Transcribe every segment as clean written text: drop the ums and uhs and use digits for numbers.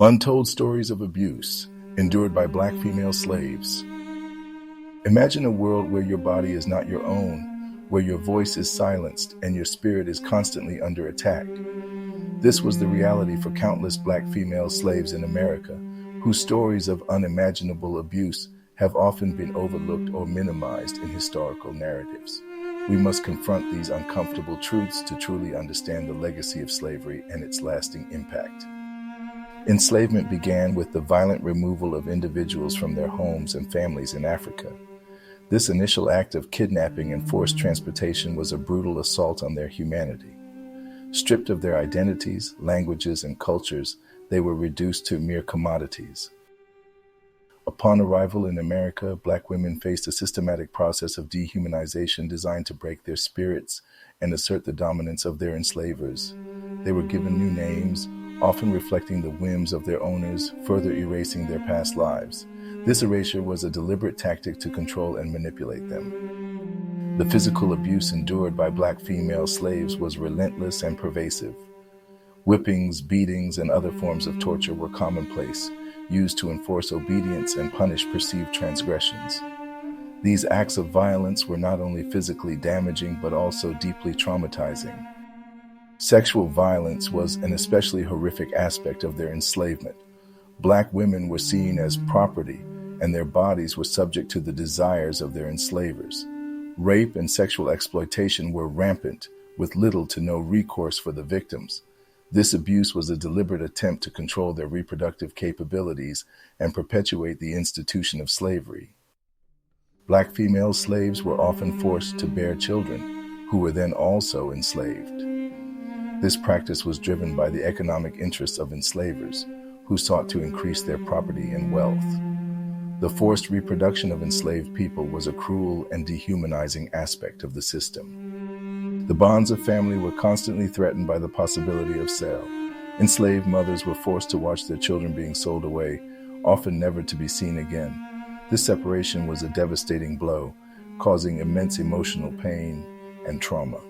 Untold stories of abuse endured by Black female slaves. Imagine a world where your body is not your own, where your voice is silenced and your spirit is constantly under attack. This was the reality for countless Black female slaves in America, whose stories of unimaginable abuse have often been overlooked or minimized in historical narratives. We must confront these uncomfortable truths to truly understand the legacy of slavery and its lasting impact. Enslavement began with the violent removal of individuals from their homes and families in Africa. This initial act of kidnapping and forced transportation was a brutal assault on their humanity. Stripped of their identities, languages, and cultures, they were reduced to mere commodities. Upon arrival in America, Black women faced a systematic process of dehumanization designed to break their spirits and assert the dominance of their enslavers. They were given new names, often reflecting the whims of their owners, further erasing their past lives. This erasure was a deliberate tactic to control and manipulate them. The physical abuse endured by Black female slaves was relentless and pervasive. Whippings, beatings, and other forms of torture were commonplace, used to enforce obedience and punish perceived transgressions. These acts of violence were not only physically damaging but also deeply traumatizing. Sexual violence was an especially horrific aspect of their enslavement. Black women were seen as property, and their bodies were subject to the desires of their enslavers. Rape and sexual exploitation were rampant, with little to no recourse for the victims. This abuse was a deliberate attempt to control their reproductive capabilities and perpetuate the institution of slavery. Black female slaves were often forced to bear children, who were then also enslaved. This practice was driven by the economic interests of enslavers, who sought to increase their property and wealth. The forced reproduction of enslaved people was a cruel and dehumanizing aspect of the system. The bonds of family were constantly threatened by the possibility of sale. Enslaved mothers were forced to watch their children being sold away, often never to be seen again. This separation was a devastating blow, causing immense emotional pain and trauma.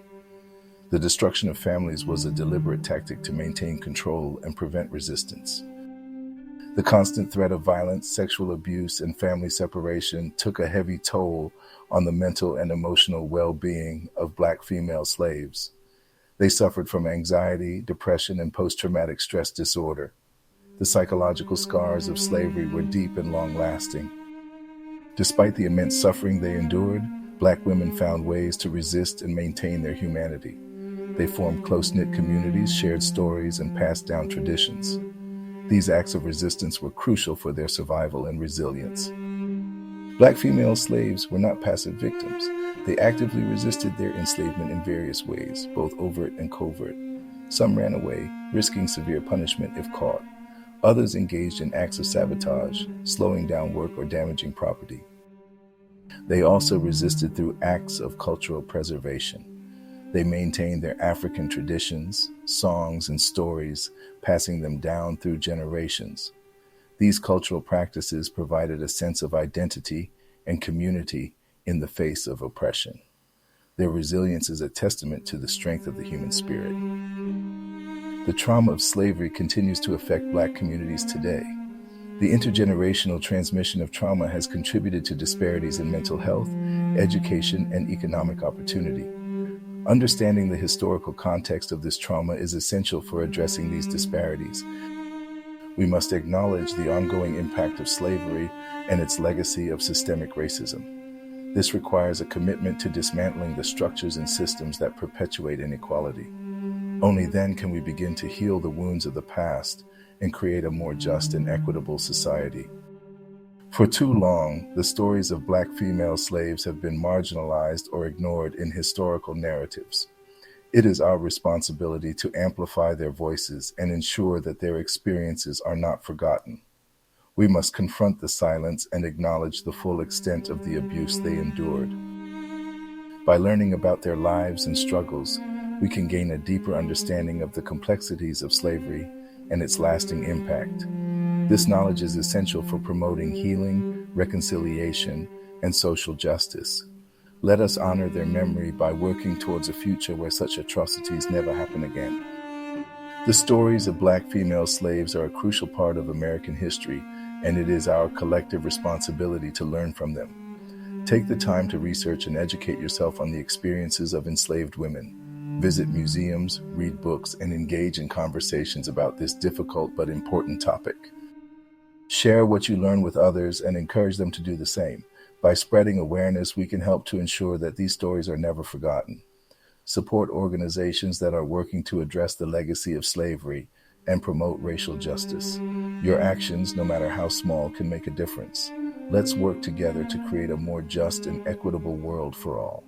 The destruction of families was a deliberate tactic to maintain control and prevent resistance. The constant threat of violence, sexual abuse, and family separation took a heavy toll on the mental and emotional well-being of Black female slaves. They suffered from anxiety, depression, and post-traumatic stress disorder. The psychological scars of slavery were deep and long-lasting. Despite the immense suffering they endured, Black women found ways to resist and maintain their humanity. They formed close-knit communities, shared stories, and passed down traditions. These acts of resistance were crucial for their survival and resilience. Black female slaves were not passive victims. They actively resisted their enslavement in various ways, both overt and covert. Some ran away, risking severe punishment if caught. Others engaged in acts of sabotage, slowing down work or damaging property. They also resisted through acts of cultural preservation. They maintained their African traditions, songs, and stories, passing them down through generations. These cultural practices provided a sense of identity and community in the face of oppression. Their resilience is a testament to the strength of the human spirit. The trauma of slavery continues to affect Black communities today. The intergenerational transmission of trauma has contributed to disparities in mental health, education, and economic opportunity. Understanding the historical context of this trauma is essential for addressing these disparities. We must acknowledge the ongoing impact of slavery and its legacy of systemic racism. This requires a commitment to dismantling the structures and systems that perpetuate inequality. Only then can we begin to heal the wounds of the past and create a more just and equitable society. For too long, the stories of Black female slaves have been marginalized or ignored in historical narratives. It is our responsibility to amplify their voices and ensure that their experiences are not forgotten. We must confront the silence and acknowledge the full extent of the abuse they endured. By learning about their lives and struggles, we can gain a deeper understanding of the complexities of slavery and its lasting impact. This knowledge is essential for promoting healing, reconciliation, and social justice. Let us honor their memory by working towards a future where such atrocities never happen again. The stories of Black female slaves are a crucial part of American history, and it is our collective responsibility to learn from them. Take the time to research and educate yourself on the experiences of enslaved women. Visit museums, read books, and engage in conversations about this difficult but important topic. Share what you learn with others and encourage them to do the same. By spreading awareness, we can help to ensure that these stories are never forgotten. Support organizations that are working to address the legacy of slavery and promote racial justice. Your actions, no matter how small, can make a difference. Let's work together to create a more just and equitable world for all.